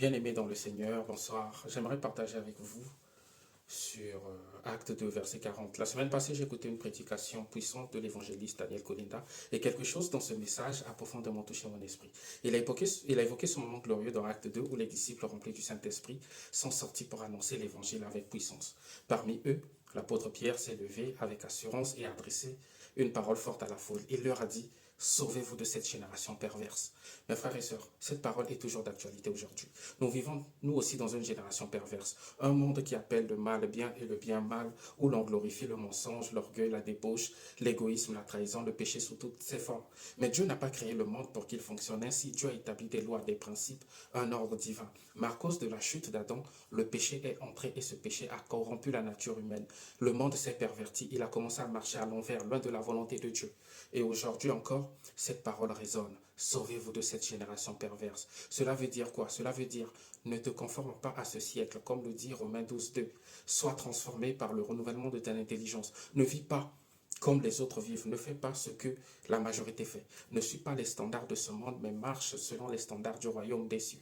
Bien-aimés dans le Seigneur, bonsoir. J'aimerais partager avec vous sur Acte 2, verset 40. La semaine passée, j'ai écouté une prédication puissante de l'évangéliste Daniel Colinda et quelque chose dans ce message a profondément touché mon esprit. Il a évoqué ce moment glorieux dans Acte 2 où les disciples remplis du Saint-Esprit sont sortis pour annoncer l'évangile avec puissance. Parmi eux, l'apôtre Pierre s'est levé avec assurance et a adressé une parole forte à la foule. Il leur a dit: sauvez-vous de cette génération perverse. Mes frères et sœurs, cette parole est toujours d'actualité aujourd'hui. Nous vivons, nous aussi, dans une génération perverse. Un monde qui appelle le mal bien et le bien mal, où l'on glorifie le mensonge, l'orgueil, la débauche, l'égoïsme, la trahison, le péché sous toutes ses formes. Mais Dieu n'a pas créé le monde pour qu'il fonctionne ainsi. Dieu a établi des lois, des principes, un ordre divin. Mais à cause de la chute d'Adam, le péché est entré et ce péché a corrompu la nature humaine. Le monde s'est perverti. Il a commencé à marcher à l'envers, loin de la volonté de Dieu. Et aujourd'hui encore, cette parole résonne. Sauvez-vous de cette génération perverse. Cela veut dire quoi? Cela veut dire: ne te conforme pas à ce siècle, comme le dit Romains 12, 2. Sois transformé par le renouvellement de ta intelligence. Ne vis pas comme les autres vivent. Ne fais pas ce que la majorité fait. Ne suis pas les standards de ce monde, mais marche selon les standards du royaume des cieux.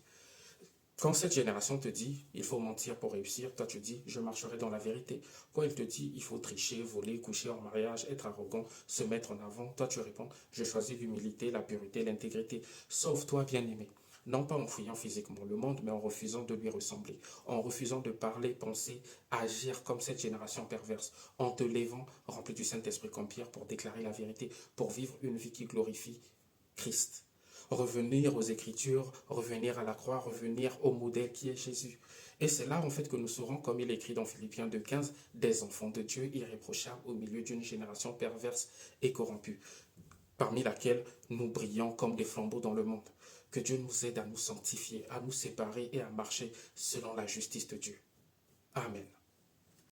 Quand cette génération te dit il faut mentir pour réussir, toi tu dis je marcherai dans la vérité. Quand elle te dit il faut tricher, voler, coucher en mariage, être arrogant, se mettre en avant, toi tu réponds je choisis l'humilité, la pureté, l'intégrité. Sauve-toi, bien-aimé. Non pas en fuyant physiquement le monde, mais en refusant de lui ressembler, en refusant de parler, penser, agir comme cette génération perverse, en te levant rempli du Saint-Esprit comme Pierre pour déclarer la vérité, pour vivre une vie qui glorifie Christ. Revenir aux Écritures, revenir à la croix, revenir au modèle qui est Jésus. Et c'est là en fait que nous serons, comme il est écrit dans Philippiens 2,15, des enfants de Dieu irréprochables au milieu d'une génération perverse et corrompue, parmi laquelle nous brillons comme des flambeaux dans le monde. Que Dieu nous aide à nous sanctifier, à nous séparer et à marcher selon la justice de Dieu. Amen.